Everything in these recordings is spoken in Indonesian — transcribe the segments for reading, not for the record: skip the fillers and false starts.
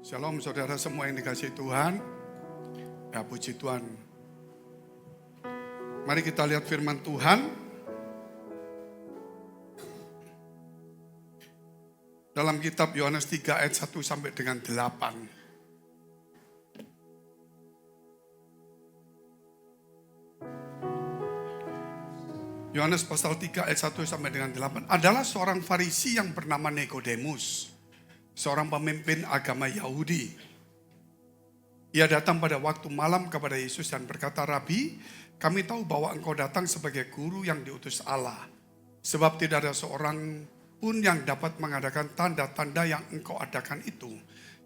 Shalom saudara semua yang dikasihi Tuhan. Ya puji Tuhan. Mari kita lihat firman Tuhan. Dalam kitab Yohanes 3 ayat 1 sampai dengan 8. Yohanes pasal 3 ayat 1 sampai dengan 8 adalah seorang Farisi yang bernama Nikodemus, seorang pemimpin agama Yahudi. Ia datang pada waktu malam kepada Yesus dan berkata, "Rabi, kami tahu bahwa engkau datang sebagai guru yang diutus Allah. Sebab tidak ada seorang pun yang dapat mengadakan tanda-tanda yang engkau adakan itu,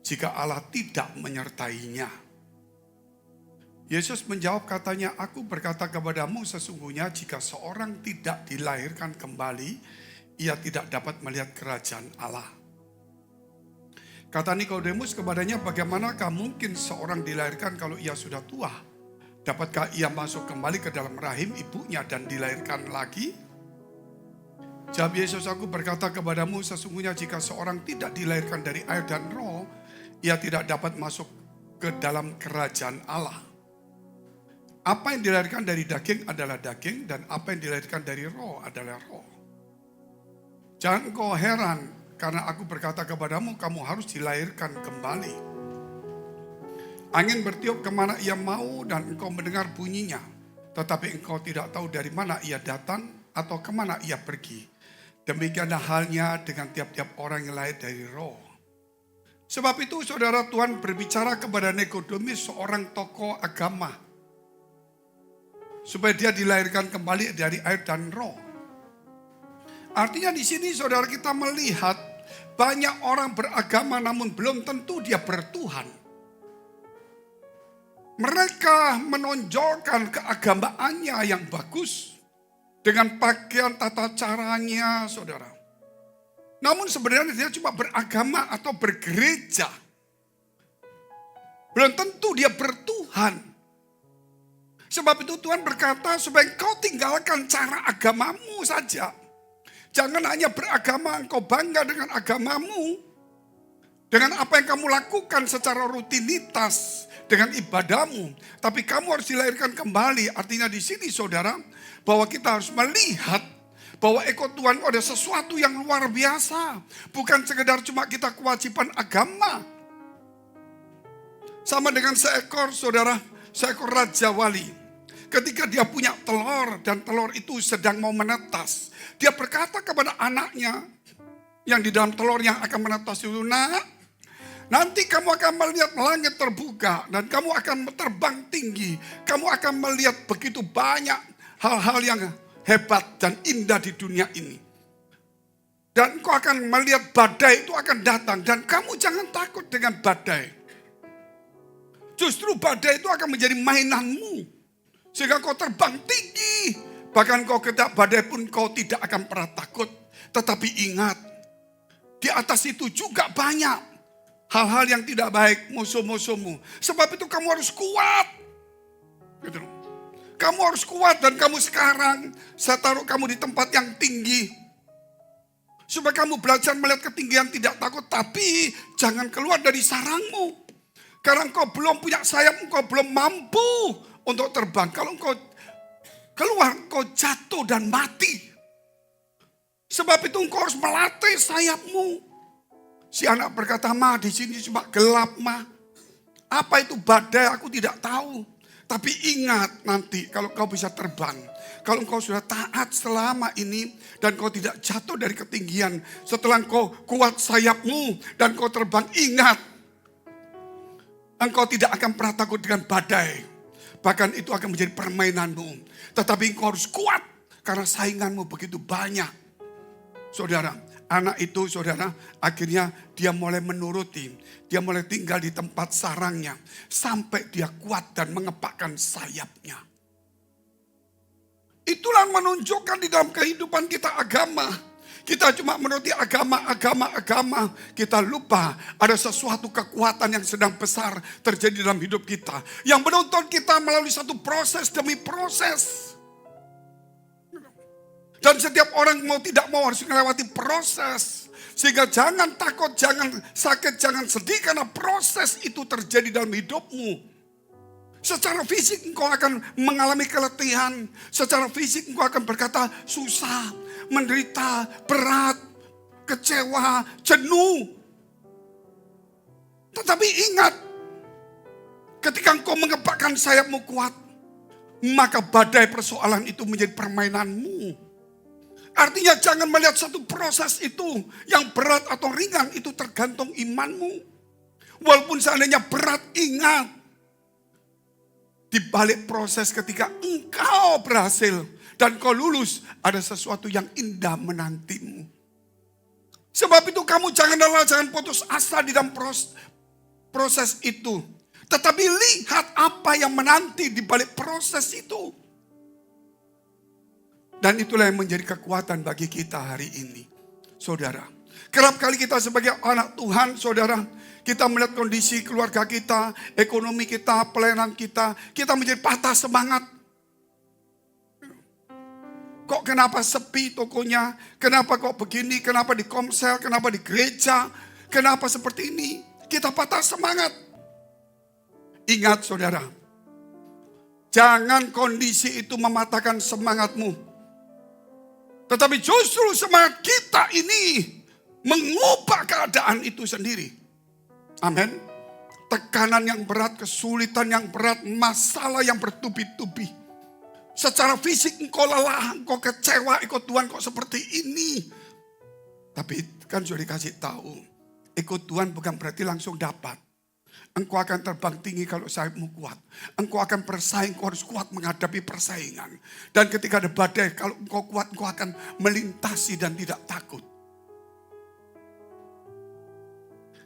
jika Allah tidak menyertainya." Yesus menjawab katanya, "Aku berkata kepadamu sesungguhnya jika seorang tidak dilahirkan kembali, ia tidak dapat melihat kerajaan Allah." Kata Nikodemus kepadanya, "Bagaimanakah mungkin seorang dilahirkan kalau ia sudah tua? Dapatkah ia masuk kembali ke dalam rahim ibunya dan dilahirkan lagi?" Jawab Yesus, "Aku berkata kepadamu sesungguhnya jika seorang tidak dilahirkan dari air dan roh, ia tidak dapat masuk ke dalam kerajaan Allah. Apa yang dilahirkan dari daging adalah daging, dan apa yang dilahirkan dari roh adalah roh. Jangan engkau heran, karena aku berkata kepadamu, kamu harus dilahirkan kembali. Angin bertiup kemana ia mau dan engkau mendengar bunyinya. Tetapi engkau tidak tahu dari mana ia datang atau kemana ia pergi. Demikianlah halnya dengan tiap-tiap orang yang lahir dari roh." Sebab itu saudara, Tuhan berbicara kepada Nikodemus, seorang tokoh agama, supaya dia dilahirkan kembali dari air dan roh. Artinya di sini saudara kita melihat banyak orang beragama namun belum tentu dia bertuhan. Mereka menonjolkan keagamaannya yang bagus dengan pakaian tata caranya saudara. Namun sebenarnya dia cuma beragama atau bergereja. Belum tentu dia bertuhan. Sebab itu Tuhan berkata supaya engkau tinggalkan cara agamamu saja. Jangan hanya beragama, engkau bangga dengan agamamu. Dengan apa yang kamu lakukan secara rutinitas. Dengan ibadahmu. Tapi kamu harus dilahirkan kembali. Artinya di sini saudara, bahwa kita harus melihat bahwa ekor Tuhan ada sesuatu yang luar biasa. Bukan sekedar cuma kita kewajiban agama. Sama dengan seekor saudara, seekor Raja Wali. Ketika dia punya telur dan telur itu sedang mau menetas. Dia berkata kepada anaknya yang di dalam telur yang akan menetas itu, "Nak, nanti kamu akan melihat langit terbuka dan kamu akan terbang tinggi. Kamu akan melihat begitu banyak hal-hal yang hebat dan indah di dunia ini. Dan kau akan melihat badai itu akan datang dan kamu jangan takut dengan badai. Justru badai itu akan menjadi mainanmu. Sehingga kau terbang tinggi. Bahkan kau kedak badai pun kau tidak akan pernah takut. Tetapi ingat, di atas itu juga banyak hal-hal yang tidak baik, musuh-musuhmu. Sebab itu kamu harus kuat." Gitu. Kamu harus kuat dan kamu sekarang saya taruh kamu di tempat yang tinggi. Supaya kamu belajar melihat ketinggian tidak takut. Tapi jangan keluar dari sarangmu. Karena engkau belum punya sayap, engkau belum mampu untuk terbang. Kalau engkau keluar, engkau jatuh dan mati. Sebab itu engkau harus melatih sayapmu. Si anak berkata, "Ma, di sini cuma gelap, Ma. Apa itu badai? Aku tidak tahu. Tapi ingat nanti kalau kau bisa terbang. Kalau engkau sudah taat selama ini dan kau tidak jatuh dari ketinggian. Setelah engkau kuat sayapmu dan kau terbang, ingat. Engkau tidak akan pernah takut dengan badai. Bahkan itu akan menjadi permainanmu. Tetapi engkau harus kuat karena sainganmu begitu banyak." Saudara, anak itu saudara akhirnya dia mulai menuruti. Dia mulai tinggal di tempat sarangnya. Sampai dia kuat dan mengepakkan sayapnya. Itulah menunjukkan di dalam kehidupan kita agama. Kita cuma menuruti agama. Kita lupa ada sesuatu kekuatan yang sedang besar terjadi dalam hidup kita. Yang menuntun kita melalui satu proses demi proses. Dan setiap orang mau tidak mau harus melewati proses. Sehingga jangan takut, jangan sakit, jangan sedih karena proses itu terjadi dalam hidupmu. Secara fisik engkau akan mengalami keletihan. Secara fisik engkau akan berkata susah, menderita, berat, kecewa, jenuh. Tetapi ingat, ketika engkau mengepakkan sayapmu kuat, maka badai persoalan itu menjadi permainanmu. Artinya jangan melihat satu proses itu yang berat atau ringan, itu tergantung imanmu. Walaupun seandainya berat, ingat. Di balik proses ketika engkau berhasil dan kau lulus, ada sesuatu yang indah menantimu. Sebab itu kamu jangan putus asa di dalam proses itu. Tetapi lihat apa yang menanti di balik proses itu. Dan itulah yang menjadi kekuatan bagi kita hari ini. Saudara, kerap kali kita sebagai anak Tuhan, saudara, kita melihat kondisi keluarga kita, ekonomi kita, pelayanan kita menjadi patah semangat. Kok kenapa sepi tokonya? Kenapa kok begini? Kenapa di komsel? Kenapa di gereja? Kenapa seperti ini? Kita patah semangat. Ingat saudara, jangan kondisi itu mematahkan semangatmu. Tetapi justru semangat kita ini mengubah keadaan itu sendiri. Amin. Tekanan yang berat, kesulitan yang berat, masalah yang bertubi-tubi. Secara fisik engkau lelah, engkau kecewa, ikut Tuhan kok seperti ini. Tapi kan sudah dikasih tahu, ikut Tuhan bukan berarti langsung dapat. Engkau akan terbang tinggi kalau sayapmu kuat. Engkau akan bersaing, engkau harus kuat menghadapi persaingan. Dan ketika ada badai, kalau engkau kuat, engkau akan melintasi dan tidak takut.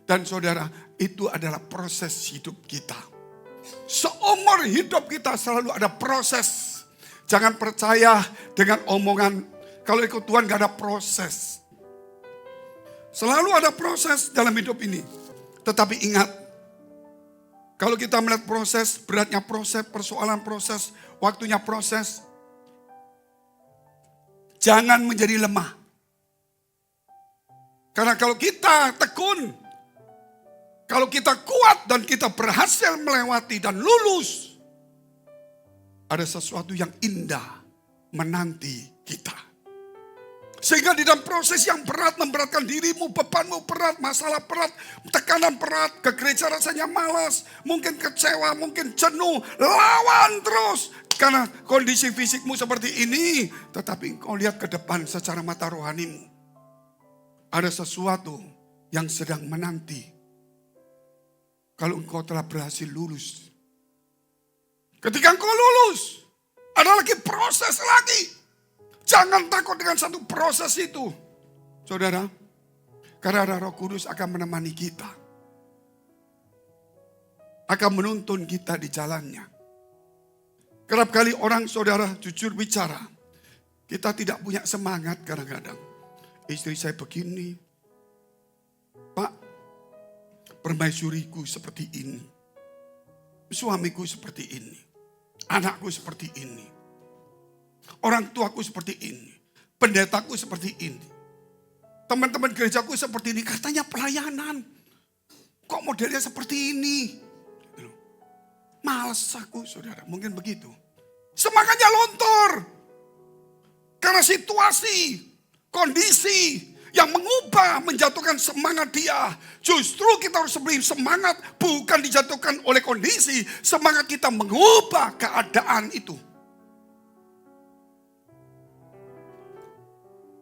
Dan saudara, itu adalah proses hidup kita. Seumur hidup kita selalu ada proses. Jangan percaya dengan omongan, kalau ikut Tuhan gak ada proses. Selalu ada proses dalam hidup ini. Tetapi ingat, kalau kita melihat proses, beratnya proses, persoalan proses, waktunya proses, jangan menjadi lemah. Karena kalau kita tekun, kalau kita kuat dan kita berhasil melewati dan lulus, ada sesuatu yang indah menanti kita. Sehingga di dalam proses yang berat, memberatkan dirimu, bebanmu berat, masalah berat, tekanan berat, ke gereja rasanya malas, mungkin kecewa, mungkin jenuh, lawan terus. Karena kondisi fisikmu seperti ini, tetapi engkau lihat ke depan secara mata rohanimu. Ada sesuatu yang sedang menanti. Kalau engkau telah berhasil lulus. Ketika engkau lulus, ada lagi proses lagi. Jangan takut dengan satu proses itu. Saudara, karena Roh Kudus akan menemani kita. Akan menuntun kita di jalannya. Kerap kali orang saudara jujur bicara. Kita tidak punya semangat kadang-kadang. Istri saya begini. Pak, permaisuriku seperti ini. Suamiku seperti ini. Anakku seperti ini. Orang tuaku seperti ini. Pendetaku seperti ini. Teman-teman gerejaku seperti ini. Katanya pelayanan. Kok modelnya seperti ini? Males aku saudara. Mungkin begitu. Semangatnya lontor. Karena situasi, kondisi yang mengubah, menjatuhkan semangat dia. Justru kita harus beri semangat, bukan dijatuhkan oleh kondisi. Semangat kita mengubah keadaan itu.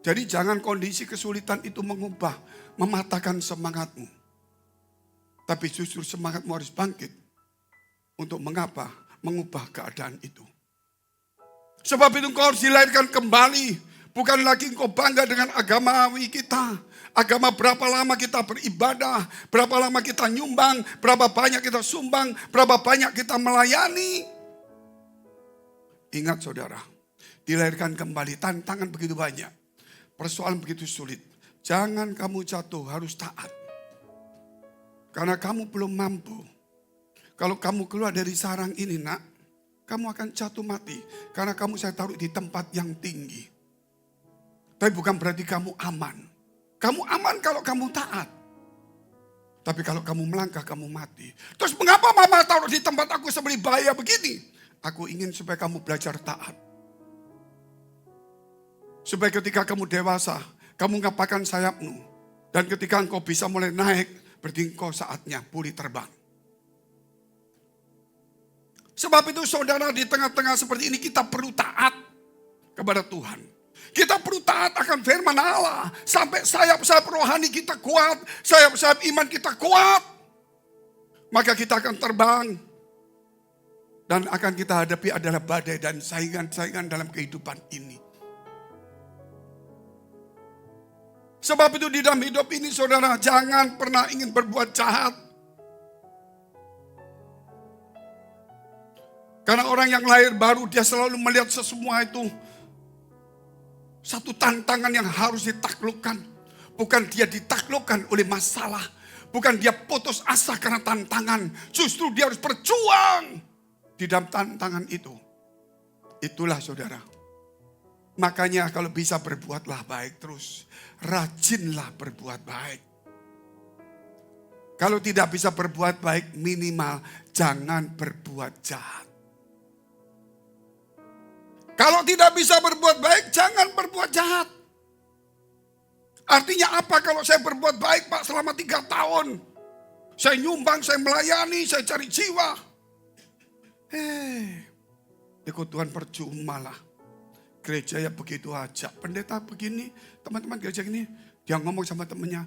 Jadi jangan kondisi kesulitan itu mengubah, mematahkan semangatmu. Tapi justru semangatmu harus bangkit. Untuk mengapa? Mengubah keadaan itu. Sebab itu engkau harus dilahirkan kembali. Bukan lagi engkau bangga dengan agamawi kita. Agama berapa lama kita beribadah. Berapa lama kita nyumbang. Berapa banyak kita sumbang. Berapa banyak kita melayani. Ingat saudara. Dilahirkan kembali. Tantangan begitu banyak. Persoalan begitu sulit. Jangan kamu jatuh. Harus taat. Karena kamu belum mampu. Kalau kamu keluar dari sarang ini nak. Kamu akan jatuh mati. Karena kamu saya taruh di tempat yang tinggi. Tapi bukan berarti kamu aman. Kamu aman kalau kamu taat. Tapi kalau kamu melangkah, kamu mati. Terus mengapa mama taruh di tempat aku seperti bahaya begini? Aku ingin supaya kamu belajar taat. Supaya ketika kamu dewasa, kamu ngapakkan sayapmu. Dan ketika engkau bisa mulai naik, berarti engkau saatnya pulih terbang. Sebab itu saudara, di tengah-tengah seperti ini kita perlu taat kepada Tuhan. Kita perlu taat akan firman Allah. Sampai sayap-sayap rohani kita kuat. Sayap-sayap iman kita kuat. Maka kita akan terbang. Dan akan kita hadapi adalah badai dan saingan-saingan dalam kehidupan ini. Sebab itu di dalam hidup ini saudara, jangan pernah ingin berbuat jahat. Karena orang yang lahir baru, dia selalu melihat semua itu satu tantangan yang harus ditaklukkan. Bukan dia ditaklukkan oleh masalah. Bukan dia putus asa karena tantangan. Justru dia harus berjuang di dalam tantangan itu. Itulah saudara. Makanya kalau bisa berbuatlah baik terus. Rajinlah berbuat baik. Kalau tidak bisa berbuat baik, minimal jangan berbuat jahat. Kalau tidak bisa berbuat baik, jangan berbuat jahat. Artinya apa kalau saya berbuat baik Pak selama 3 tahun? Saya nyumbang, saya melayani, saya cari jiwa. Ikut Tuhan percuma lah. Gereja ya begitu aja. Pendeta begini, teman-teman gereja gini. Dia ngomong sama temennya,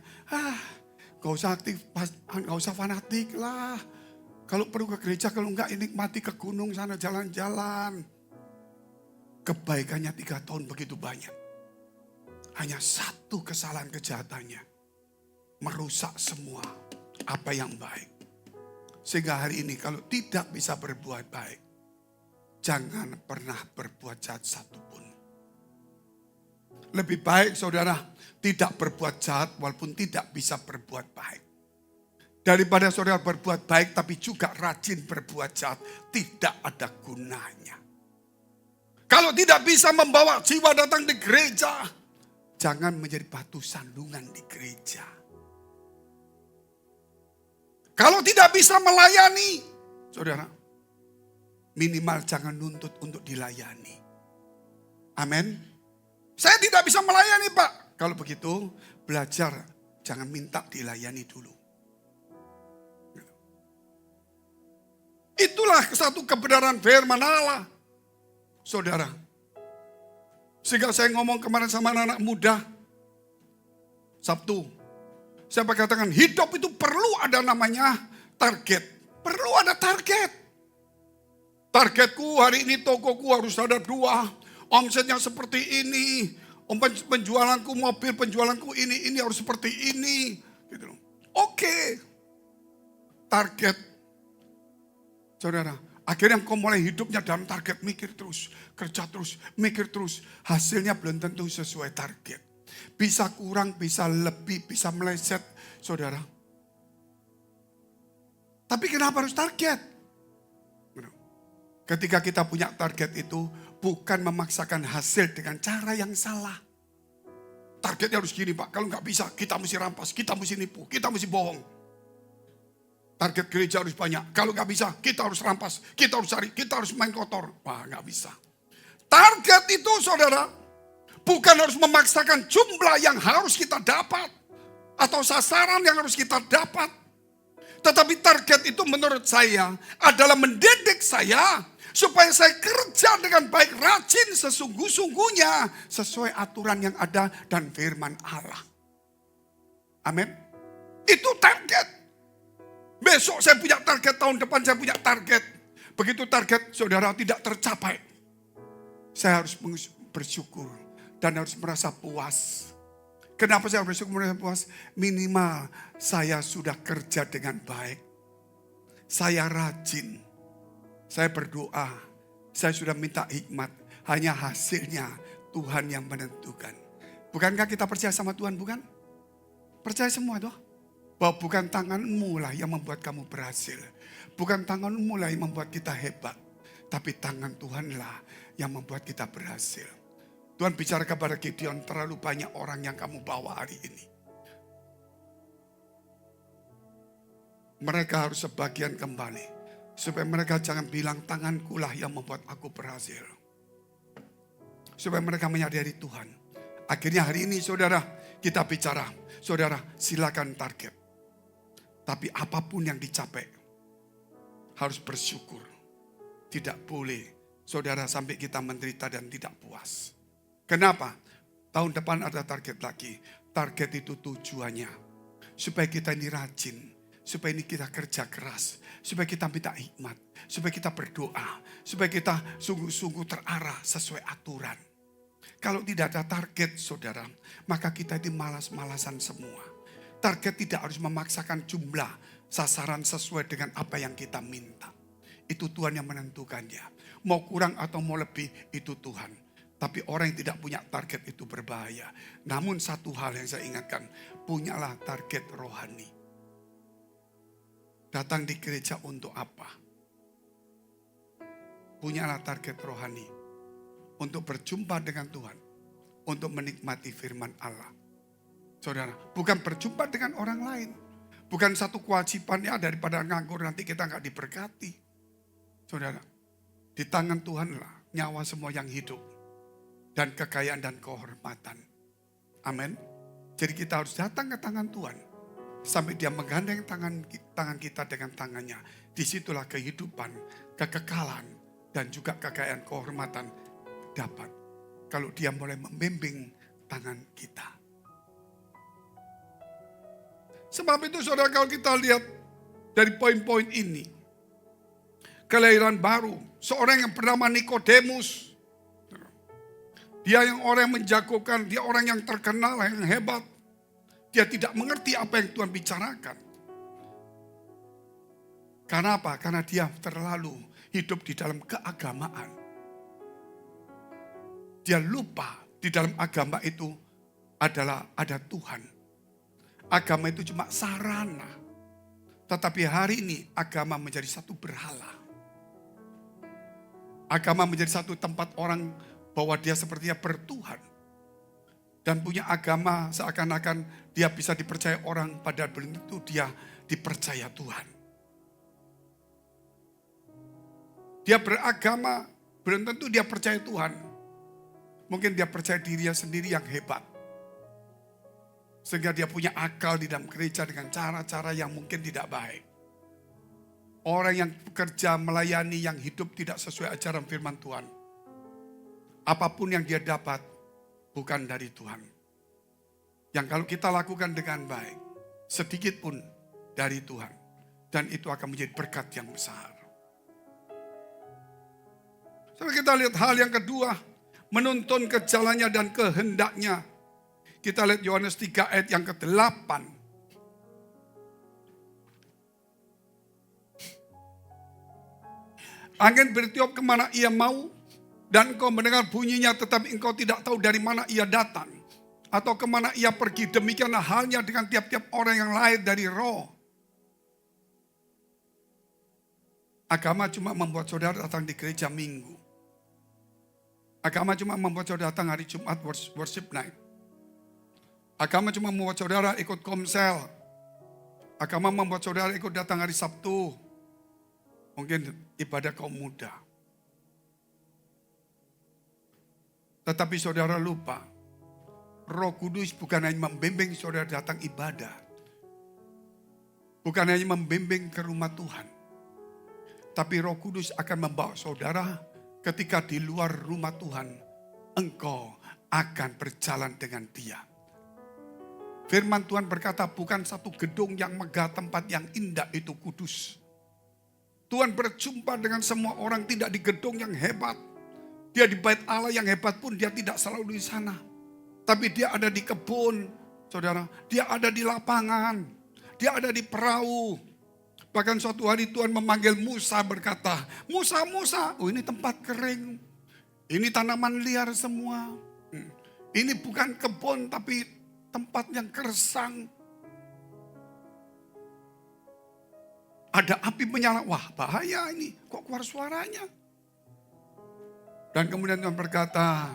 gak usah aktif, gak usah fanatik lah. Kalau perlu ke gereja, kalau enggak nikmati ke gunung sana jalan-jalan. Kebaikannya 3 tahun begitu banyak. Hanya satu kesalahan kejahatannya. Merusak semua apa yang baik. Sehingga hari ini kalau tidak bisa berbuat baik. Jangan pernah berbuat jahat satupun. Lebih baik saudara tidak berbuat jahat walaupun tidak bisa berbuat baik. Daripada saudara berbuat baik tapi juga rajin berbuat jahat. Tidak ada gunanya. Kalau tidak bisa membawa jiwa datang di gereja, jangan menjadi batu sandungan di gereja. Kalau tidak bisa melayani, saudara, minimal jangan nuntut untuk dilayani. Amin. Saya tidak bisa melayani Pak. Kalau begitu, belajar jangan minta dilayani dulu. Itulah satu kebenaran firman Allah. Saudara, sehingga saya ngomong kemarin sama anak-anak muda, Sabtu, saya katakan hidup itu perlu ada namanya target. Perlu ada target. Targetku hari ini tokoku harus ada 2, omsetnya seperti ini, penjualanku mobil, penjualanku ini harus seperti ini. Gitu. Oke, target, saudara. Akhirnya engkau mulai hidupnya dalam target, mikir terus, kerja terus, mikir terus. Hasilnya belum tentu sesuai target. Bisa kurang, bisa lebih, bisa meleset, saudara. Tapi kenapa harus target? Ketika kita punya target itu, bukan memaksakan hasil dengan cara yang salah. Targetnya harus gini Pak, kalau nggak bisa kita mesti rampas, kita mesti nipu, kita mesti bohong. Target gereja harus banyak. Kalau nggak bisa, kita harus rampas. Kita harus cari, kita harus main kotor. Wah, nggak bisa. Target itu saudara, bukan harus memaksakan jumlah yang harus kita dapat. Atau sasaran yang harus kita dapat. Tetapi target itu menurut saya adalah mendidik saya. Supaya saya kerja dengan baik, rajin sesungguh-sungguhnya. Sesuai aturan yang ada dan firman Allah. Amin. Itu target. Besok saya punya target, tahun depan saya punya target. Begitu target saudara tidak tercapai, saya harus bersyukur dan harus merasa puas. Kenapa saya harus bersyukur merasa puas? Minimal saya sudah kerja dengan baik. Saya rajin, saya berdoa, saya sudah minta hikmat. Hanya hasilnya Tuhan yang menentukan. Bukankah kita percaya sama Tuhan, bukan? Percaya semua toh? Bahwa bukan tanganmu lah yang membuat kamu berhasil. Bukan tanganmu lah yang membuat kita hebat. Tapi tangan Tuhanlah yang membuat kita berhasil. Tuhan bicara kepada Gideon, terlalu banyak orang yang kamu bawa hari ini. mereka harus sebagian kembali. Supaya mereka jangan bilang tangankulah yang membuat aku berhasil. Supaya mereka menyadari Tuhan. Akhirnya hari ini saudara kita bicara. Saudara silakan target. Tapi apapun yang dicapai harus bersyukur. Tidak boleh saudara sampai kita menderita dan tidak puas. Kenapa? Tahun depan ada target lagi. Target itu tujuannya. Supaya kita ini rajin. Supaya ini kita kerja keras. Supaya kita minta hikmat. Supaya kita berdoa. Supaya kita sungguh-sungguh terarah sesuai aturan. Kalau tidak ada target saudara, maka kita ini malas-malasan semua. Target tidak harus memaksakan jumlah sasaran sesuai dengan apa yang kita minta. Itu Tuhan yang menentukannya. Mau kurang atau mau lebih, itu Tuhan. Tapi orang yang tidak punya target itu berbahaya. Namun satu hal yang saya ingatkan, punyalah target rohani. Datang di gereja untuk apa? Punyalah target rohani. Untuk berjumpa dengan Tuhan. Untuk menikmati firman Allah. Saudara, bukan berjumpa dengan orang lain. Bukan satu kewajibannya daripada nganggur nanti kita nggak diberkati. Saudara, di tangan Tuhanlah nyawa semua yang hidup. Dan kekayaan dan kehormatan. Amin. Jadi kita harus datang ke tangan Tuhan. Sampai dia menggandeng tangan kita dengan tangannya. Disitulah kehidupan, kekekalan, dan juga kekayaan kehormatan dapat. Kalau dia mulai membimbing tangan kita. Sebab itu saudara kalau kita lihat dari poin-poin ini. Kelahiran baru. Seorang yang bernama Nikodemus. Dia yang orang yang menjagokan. Dia orang yang terkenal, yang hebat. Dia tidak mengerti apa yang Tuhan bicarakan. Karena apa? Karena dia terlalu hidup di dalam keagamaan. Dia lupa di dalam agama itu adalah ada Tuhan. Agama itu cuma sarana. Tetapi hari ini agama menjadi satu berhala. Agama menjadi satu tempat orang bahwa dia sepertinya bertuhan. Dan punya agama seakan-akan dia bisa dipercaya orang, padahal belum tentu dia dipercaya Tuhan. Dia beragama, belum tentu dia percaya Tuhan. Mungkin dia percaya dirinya sendiri yang hebat. Sehingga dia punya akal di dalam gereja dengan cara-cara yang mungkin tidak baik. Orang yang bekerja melayani yang hidup tidak sesuai ajaran firman Tuhan. Apapun yang dia dapat bukan dari Tuhan. Yang kalau kita lakukan dengan baik, sedikit pun dari Tuhan. Dan itu akan menjadi berkat yang besar. Sampai kita lihat hal yang kedua, menuntun ke jalannya dan kehendaknya. Kita lihat Yohanes 3 ayat yang ke-8. Angin bertiup kemana ia mau, dan engkau mendengar bunyinya tetapi engkau tidak tahu dari mana ia datang. Atau kemana ia pergi, demikianlah halnya dengan tiap-tiap orang yang lahir dari roh. Agama cuma membuat saudara datang di gereja minggu. Agama cuma membuat saudara datang hari Jumat worship night. Agama cuma membuat saudara ikut komsel. Agama membuat saudara ikut datang hari Sabtu. Mungkin ibadah kaum muda. Tetapi saudara lupa, Roh Kudus bukan hanya membimbing saudara datang ibadah. Bukan hanya membimbing ke rumah Tuhan. Tapi Roh Kudus akan membawa saudara ketika di luar rumah Tuhan, engkau akan berjalan dengan Dia. Firman Tuhan berkata bukan satu gedung yang megah, tempat yang indah itu kudus. Tuhan berjumpa dengan semua orang tidak di gedung yang hebat. Dia di bait Allah yang hebat pun dia tidak selalu di sana. Tapi dia ada di kebun, saudara. Dia ada di lapangan. Dia ada di perahu. Bahkan suatu hari Tuhan memanggil Musa berkata, Musa, Musa, oh ini tempat kering. Ini tanaman liar semua. Ini bukan kebun tapi tempat yang gersang. Ada api menyala. Wah bahaya ini. Kok keluar suaranya? Dan kemudian Tuhan berkata,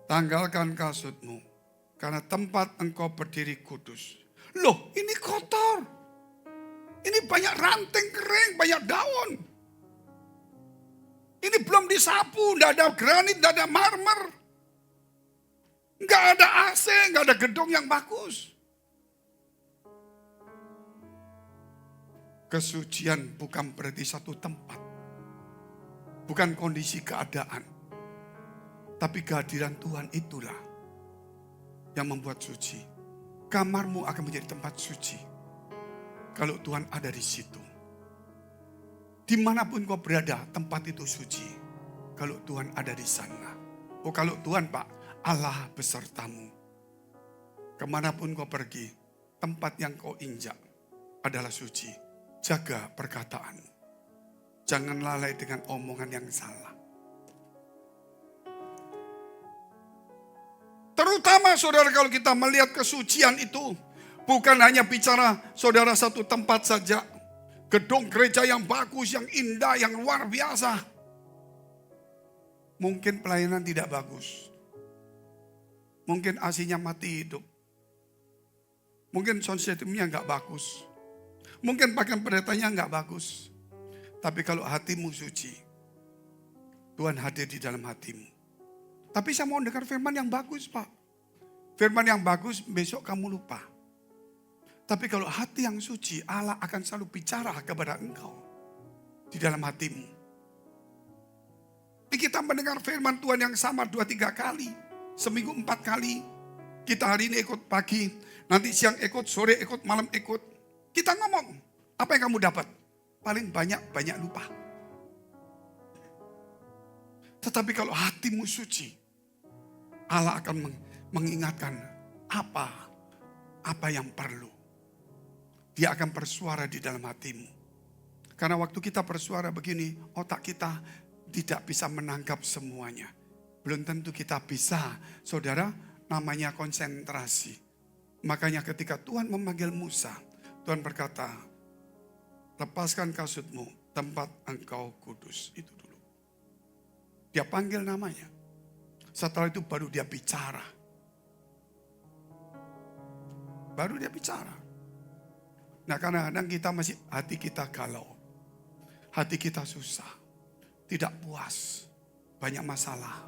tanggalkan kasutmu. Karena tempat engkau berdiri kudus. Loh ini kotor. Ini banyak ranting kering, banyak daun. Ini belum disapu, tidak ada granit, tidak ada marmer. Nggak ada AC, nggak ada gedung yang bagus. Kesucian bukan berarti satu tempat. Bukan kondisi keadaan. Tapi kehadiran Tuhan itulah yang membuat suci. Kamarmu akan menjadi tempat suci. Kalau Tuhan ada di situ. Dimanapun kau berada, tempat itu suci. Kalau Tuhan ada di sana. Oh kalau Tuhan Pak, Allah besertamu. Kemanapun kau pergi, tempat yang kau injak adalah suci. Jaga perkataan. Jangan lalai dengan omongan yang salah. Terutama saudara kalau kita melihat kesucian itu. Bukan hanya bicara saudara satu tempat saja. Gedung gereja yang bagus, yang indah, yang luar biasa. Mungkin pelayanan tidak bagus. Mungkin AC-nya mati hidup. Mungkin sound system-nya nggak bagus. Mungkin pakaian pendetanya nggak bagus. Tapi kalau hatimu suci, Tuhan hadir di dalam hatimu. Tapi saya mau dengar firman yang bagus Pak. Firman yang bagus besok kamu lupa. Tapi kalau hati yang suci, Allah akan selalu bicara kepada engkau. Di dalam hatimu. Tapi kita mendengar firman Tuhan yang sama 2-3 kali. Seminggu 4 kali. Kita hari ini ikut pagi. Nanti siang ikut, sore ikut, malam ikut. Kita ngomong, apa yang kamu dapat? Paling banyak lupa. Tetapi kalau hatimu suci, Allah akan mengingatkan apa yang perlu. Dia akan bersuara di dalam hatimu. Karena waktu kita bersuara begini, otak kita tidak bisa menangkap semuanya. Belum tentu kita bisa, saudara, namanya konsentrasi. Makanya ketika Tuhan memanggil Musa, Tuhan berkata, lepaskan kasutmu, tempat engkau kudus. Itu dulu. Dia panggil namanya. Setelah itu baru dia bicara. Baru dia bicara. Nah kadang-kadang kita masih, hati kita galau. Hati kita susah. Tidak puas. Banyak masalah.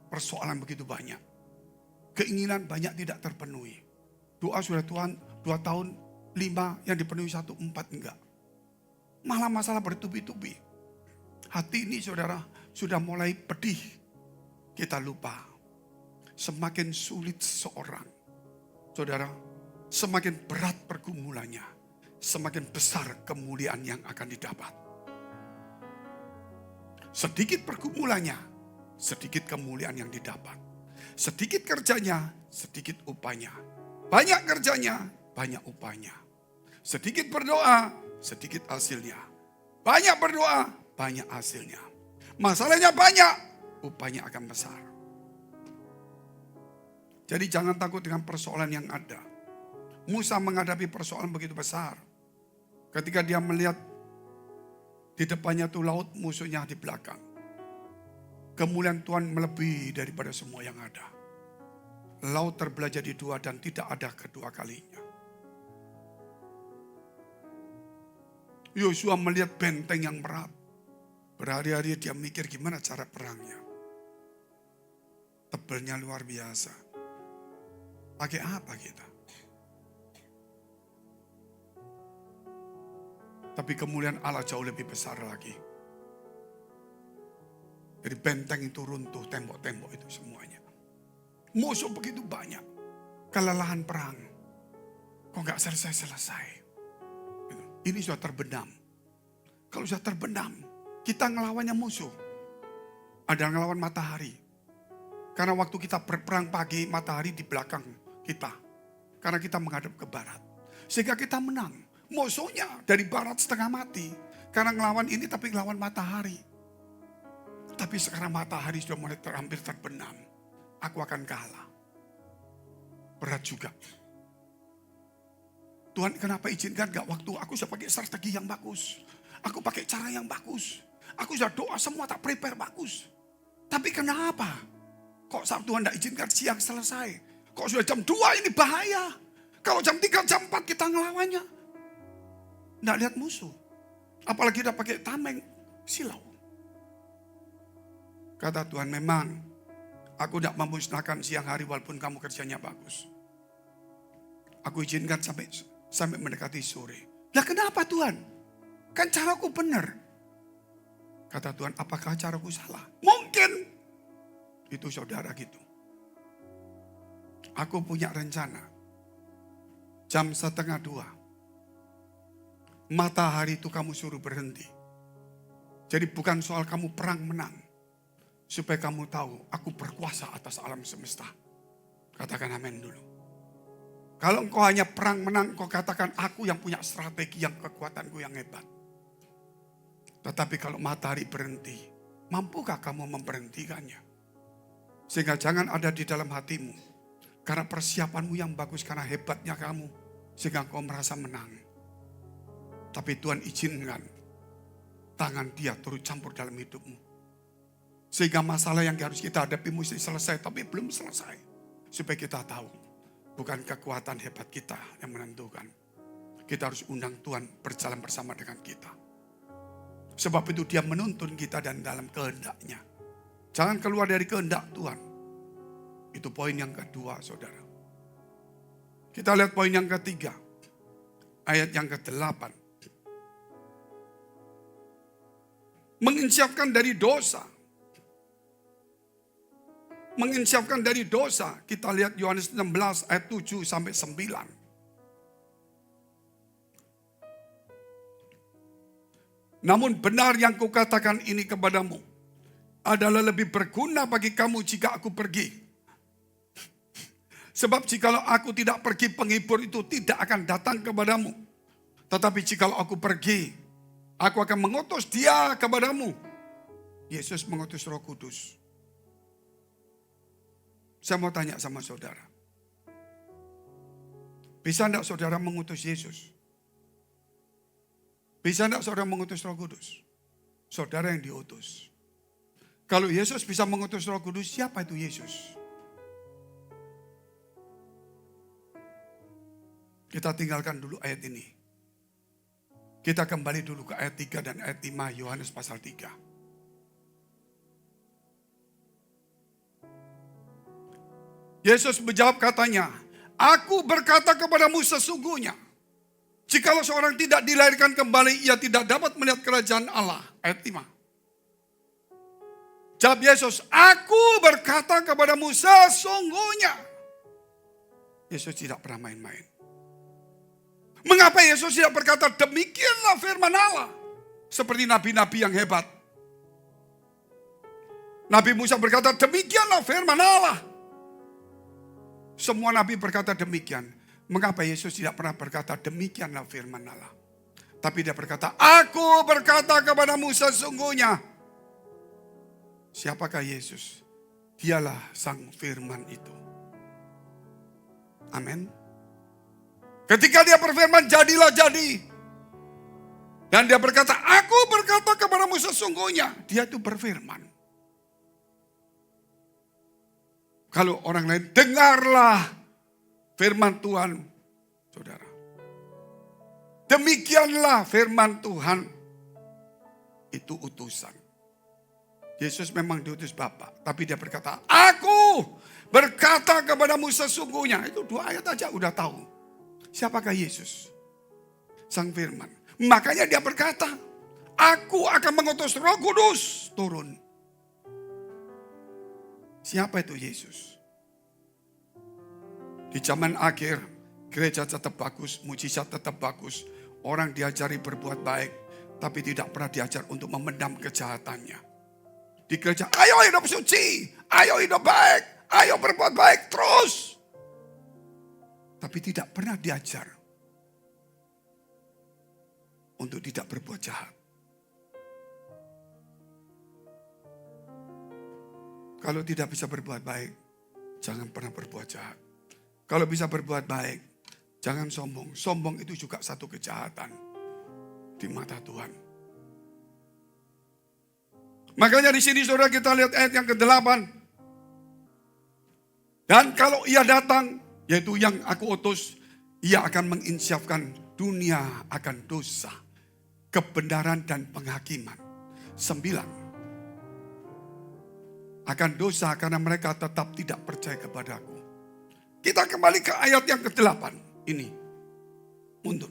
Persoalan begitu banyak. Keinginan banyak tidak terpenuhi. Doa sudah Tuhan 2 tahun 5 yang dipenuhi 1, 4 enggak. Malah masalah bertubi-tubi. Hati ini saudara sudah mulai pedih. Kita lupa. Semakin sulit seorang. Saudara, semakin berat pergumulannya. Semakin besar kemuliaan yang akan didapat. Sedikit pergumulannya, sedikit kemuliaan yang didapat. Sedikit kerjanya, sedikit upahnya. Banyak kerjanya, banyak upahnya. Sedikit berdoa, sedikit hasilnya. Banyak berdoa, banyak hasilnya. Masalahnya banyak, upahnya akan besar. Jadi jangan takut dengan persoalan yang ada. Musa menghadapi persoalan begitu besar. Ketika dia melihat di depannya tuh laut, musuhnya di belakang. Kemuliaan Tuhan melebihi daripada semua yang ada. Laut terbelah jadi 2 dan tidak ada kedua kalinya. Yosua melihat benteng yang berat. Berhari-hari dia mikir gimana cara perangnya. Tebelnya luar biasa. Pakai apa kita? Tapi kemuliaan Allah jauh lebih besar lagi. Jadi benteng itu runtuh, tembok-tembok itu semuanya. Musuh begitu banyak. Kelelahan perang. Kok gak selesai-selesai. Ini sudah terbenam. Kalau sudah terbenam, kita ngelawannya musuh. Ada ngelawan matahari. Karena waktu kita berperang pagi, matahari di belakang kita. Karena kita menghadap ke barat. Sehingga kita menang. Musuhnya dari barat setengah mati. Karena ngelawan ini tapi ngelawan matahari. Tapi sekarang matahari sudah mulai hampir terbenam. Aku akan kalah. Berat juga. Tuhan kenapa izinkan gak waktu aku sudah pakai strategi yang bagus. Aku pakai cara yang bagus. Aku sudah doa semua tak prepare bagus. Tapi kenapa? Kok saat Tuhan gak izinkan siang selesai? Kok sudah jam 2 ini bahaya? Kalau jam 3, jam 4 kita ngelawannya. Tidak lihat musuh. Apalagi udah pakai tameng, silau. Kata Tuhan, memang aku tidak memusnahkan siang hari walaupun kamu kerjanya bagus. Aku izinkan sampai mendekati sore. Lah kenapa Tuhan? Kan caraku benar. Kata Tuhan, apakah caraku salah? Mungkin. Itu saudara gitu. Aku punya rencana. Jam 1:30. Matahari itu kamu suruh berhenti. Jadi bukan soal kamu perang menang. Supaya kamu tahu, aku berkuasa atas alam semesta. Katakan amin dulu. Kalau engkau hanya perang menang, engkau katakan aku yang punya strategi, yang kekuatanku yang hebat. Tetapi kalau matahari berhenti, mampukah kamu memberhentikannya? Sehingga jangan ada di dalam hatimu. Karena persiapanmu yang bagus, karena hebatnya kamu. Sehingga engkau merasa menang. Tapi Tuhan izinkan tangan dia turut campur dalam hidupmu. Sehingga masalah yang harus kita hadapi mesti selesai, tapi belum selesai. Supaya kita tahu, bukan kekuatan hebat kita yang menentukan. Kita harus undang Tuhan berjalan bersama dengan kita. Sebab itu dia menuntun kita dan dalam kehendaknya. Jangan keluar dari kehendak Tuhan. Itu poin yang kedua, saudara. Kita lihat poin yang ketiga. Ayat yang ke-8. Menginsafkan dari dosa. Menginsafkan dari dosa. Kita lihat Yohanes 16 ayat 7 sampai 9. Namun benar yang kukatakan ini kepadamu adalah lebih berguna bagi kamu jika aku pergi. Sebab jikalau aku tidak pergi, penghibur itu tidak akan datang kepadamu. Tetapi jikalau aku pergi, aku akan mengutus dia kepadamu. Yesus mengutus Roh Kudus. Saya mau tanya sama saudara. Bisa enggak saudara mengutus Yesus? Bisa enggak saudara mengutus Roh Kudus? Saudara yang diutus. Kalau Yesus bisa mengutus Roh Kudus, siapa itu Yesus? Kita tinggalkan dulu ayat ini. Kita kembali dulu ke ayat 3 dan ayat 5 Yohanes pasal 3. Yesus menjawab katanya, aku berkata kepadamu sesungguhnya, jikalau seorang tidak dilahirkan kembali, ia tidak dapat melihat kerajaan Allah. Ayat 5. Jawab Yesus, aku berkata kepadamu sesungguhnya. Yesus tidak pernah main-main. Mengapa Yesus tidak berkata demikianlah firman Allah? Seperti nabi-nabi yang hebat. Nabi Musa berkata demikianlah firman Allah. Semua nabi berkata demikian. Mengapa Yesus tidak pernah berkata demikianlah firman Allah? Tapi dia berkata, aku berkata kepadamu sesungguhnya. Siapakah Yesus? Dialah sang firman itu. Amin. Ketika dia berfirman, jadilah jadi. Dan dia berkata, aku berkata kepadamu sesungguhnya. Dia itu berfirman. Kalau orang lain, dengarlah firman Tuhan. Saudara. Demikianlah firman Tuhan. Itu utusan. Yesus memang diutus Bapa. Tapi dia berkata, aku berkata kepadamu sesungguhnya. Itu 2 ayat aja udah tahu. Siapakah Yesus? Sang firman. Makanya dia berkata, aku akan mengutus Roh Kudus turun. Siapa itu Yesus? Di zaman akhir, gereja tetap bagus, mujizat tetap bagus. Orang diajari berbuat baik, tapi tidak pernah diajar untuk memendam kejahatannya. Di gereja, ayo hidup suci, ayo hidup baik, ayo berbuat baik terus. Tapi tidak pernah diajar untuk tidak berbuat jahat. Kalau tidak bisa berbuat baik, jangan pernah berbuat jahat. Kalau bisa berbuat baik, jangan sombong. Sombong itu juga satu kejahatan di mata Tuhan. Makanya di sini saudara kita lihat ayat yang ke-8. Dan kalau ia datang, yaitu yang aku utus, ia akan menginsyafkan dunia akan dosa, kebenaran dan penghakiman. 9. Akan dosa karena mereka tetap tidak percaya kepadaku. Kita kembali ke ayat yang ke-8. Ini. Mundur.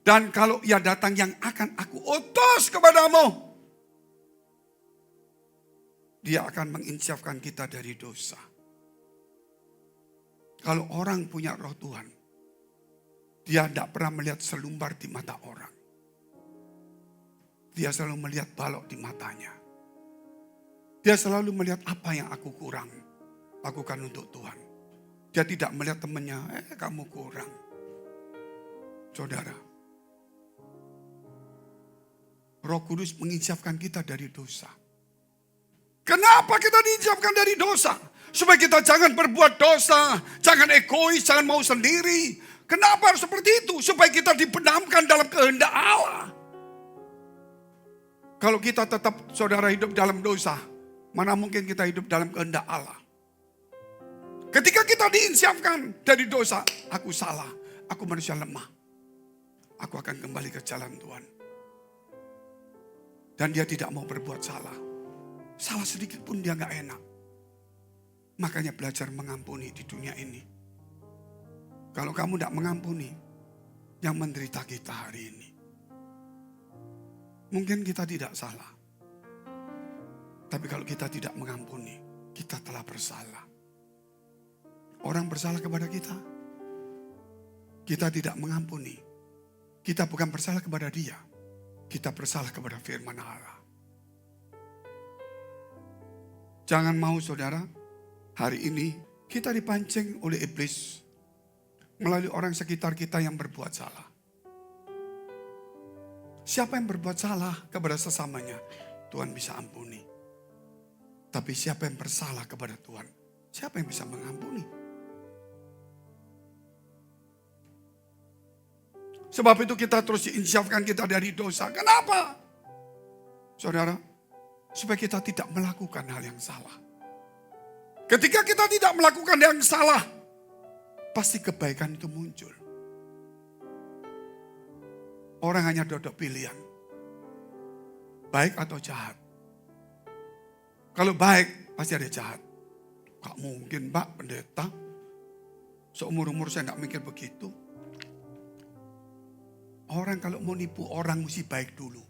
Dan kalau ia datang yang akan aku utus kepadamu, dia akan menginsafkan kita dari dosa. Kalau orang punya roh Tuhan, dia tidak pernah melihat selumbar di mata orang. Dia selalu melihat balok di matanya. Dia selalu melihat apa yang aku kurang lakukan untuk Tuhan. Dia tidak melihat temannya, kamu kurang. Saudara, Roh Kudus menginsafkan kita dari dosa. Kenapa kita diinsafkan dari dosa? Supaya kita jangan berbuat dosa, jangan egois, jangan mau sendiri. Kenapa harus seperti itu? Supaya kita dibenamkan dalam kehendak Allah. Kalau kita tetap saudara hidup dalam dosa, mana mungkin kita hidup dalam kehendak Allah. Ketika kita diinsafkan dari dosa, aku salah, aku manusia lemah. Aku akan kembali ke jalan Tuhan. Dan dia tidak mau berbuat salah. Salah sedikit pun dia gak enak. Makanya belajar mengampuni di dunia ini. Kalau kamu tidak mengampuni, yang menderita kita hari ini. Mungkin kita tidak salah. Tapi kalau kita tidak mengampuni, kita telah bersalah. Orang bersalah kepada kita. Kita tidak mengampuni. Kita bukan bersalah kepada dia. Kita bersalah kepada firman Allah. Jangan mau saudara, hari ini kita dipancing oleh iblis melalui orang sekitar kita yang berbuat salah. Siapa yang berbuat salah kepada sesamanya, Tuhan bisa ampuni. Tapi siapa yang bersalah kepada Tuhan, siapa yang bisa mengampuni? Sebab itu kita terus diinsafkan kita dari dosa. Kenapa? Saudara, supaya kita tidak melakukan hal yang salah. Ketika kita tidak melakukan yang salah, pasti kebaikan itu muncul. Orang hanya duduk pilihan. Baik atau jahat. Kalau baik, pasti ada jahat. Gak mungkin Pak pendeta. Seumur-umur saya gak mikir begitu. Orang kalau mau nipu orang mesti baik dulu.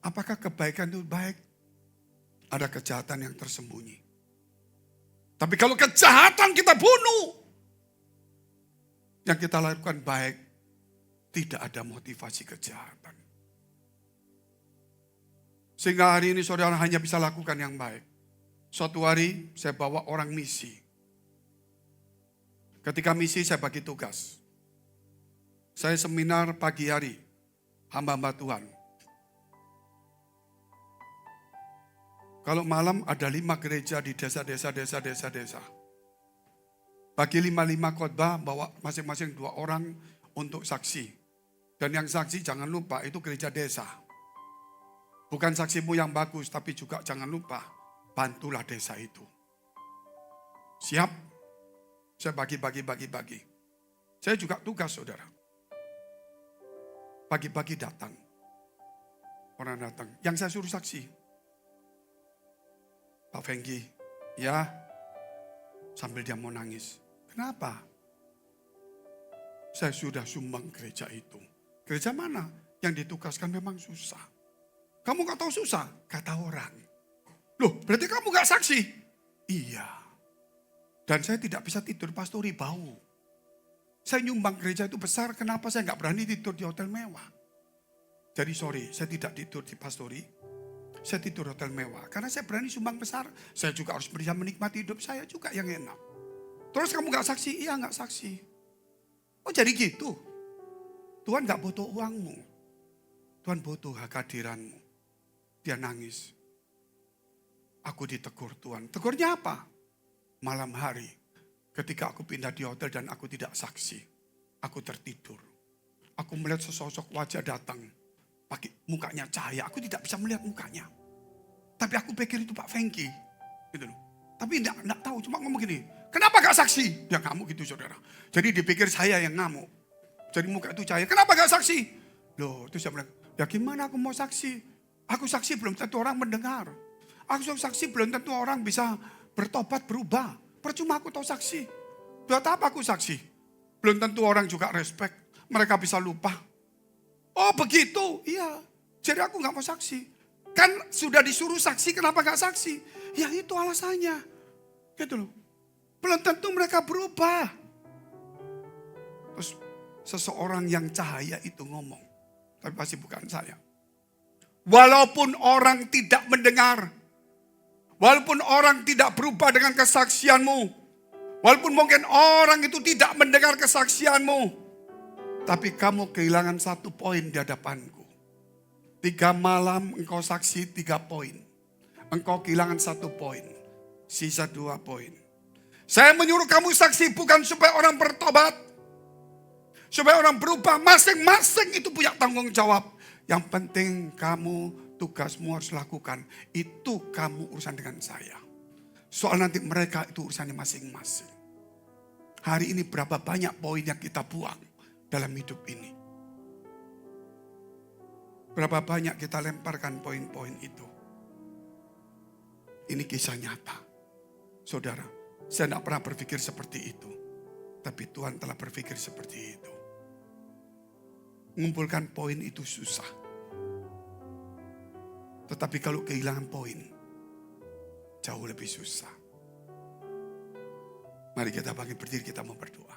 Apakah kebaikan itu baik? Ada kejahatan yang tersembunyi. Tapi kalau kejahatan kita bunuh, yang kita lakukan baik, tidak ada motivasi kejahatan. Sehingga hari ini saudara hanya bisa lakukan yang baik. Suatu hari saya bawa orang misi. Ketika misi saya bagi tugas. Saya seminar pagi hari, hamba-hamba Tuhan. Kalau malam ada 5 gereja di desa-desa. Bagi 5 khotbah, bawa masing-masing 2 orang untuk saksi. Dan yang saksi jangan lupa itu gereja desa. Bukan saksimu yang bagus, tapi juga jangan lupa bantulah desa itu. Siap? Saya bagi. Saya juga tugas saudara. Pagi-pagi datang. Orang datang. Yang saya suruh saksi. Pak Fengki, ya, sambil dia mau nangis. Kenapa? Saya sudah sumbang gereja itu. Gereja mana? Yang ditugaskan memang susah. Kamu gak tahu susah? Kata orang. Loh, berarti kamu gak saksi? Iya. Dan saya tidak bisa tidur pastori, bau. Saya nyumbang gereja itu besar, kenapa saya gak berani tidur di hotel mewah? Jadi sorry, saya tidak tidur di pastori. Saya tidur hotel mewah. Karena saya berani sumbang besar. Saya juga harus bisa menikmati hidup saya juga yang enak. Terus kamu gak saksi? Iya gak saksi. Oh jadi gitu. Tuhan gak butuh uangmu. Tuhan butuh kehadiranmu. Dia nangis. Aku ditegur Tuhan. Tegurnya apa? Malam hari. Ketika aku pindah di hotel dan aku tidak saksi. Aku tertidur. Aku melihat sesosok wajah datang. Pakai mukanya cahaya. Aku tidak bisa melihat mukanya. Tapi aku pikir itu Pak Fengki. Gitu loh. Tapi enggak tahu. Cuma ngomong gini. Kenapa gak saksi? Dia ngamuk gitu saudara. Jadi dipikir saya yang ngamuk. Jadi muka itu cahaya. Kenapa gak saksi? Loh, terus saya bilang, ya gimana aku mau saksi? Aku saksi belum tentu orang mendengar. Aku saksi belum tentu orang bisa bertobat, berubah. Percuma aku tahu saksi. Buat apa aku saksi? Belum tentu orang juga respect. Mereka bisa lupa. Oh begitu? Iya. Jadi aku gak mau saksi. Kan sudah disuruh saksi, kenapa gak saksi? Ya itu alasannya. Gitu loh. Belum tentu mereka berubah. Terus seseorang yang cahaya itu ngomong. Tapi pasti bukan saya. Walaupun orang tidak mendengar. Walaupun orang tidak berubah dengan kesaksianmu. Walaupun mungkin orang itu tidak mendengar kesaksianmu. Tapi kamu kehilangan 1 poin di hadapanku. 3 malam engkau saksi 3 poin. Engkau kehilangan 1 poin. Sisa 2 poin. Saya menyuruh kamu saksi bukan supaya orang bertobat. Supaya orang berubah. Masing-masing itu punya tanggung jawab. Yang penting kamu tugasmu harus lakukan. Itu kamu urusan dengan saya. Soal nanti mereka itu urusannya masing-masing. Hari ini berapa banyak poin yang kita buang dalam hidup ini. Berapa banyak kita lemparkan poin-poin itu. Ini kisah nyata. Saudara, saya tidak pernah berpikir seperti itu. Tapi Tuhan telah berpikir seperti itu. Mengumpulkan poin itu susah. Tetapi kalau kehilangan poin, jauh lebih susah. Mari kita bangkit berdiri, kita mau berdoa.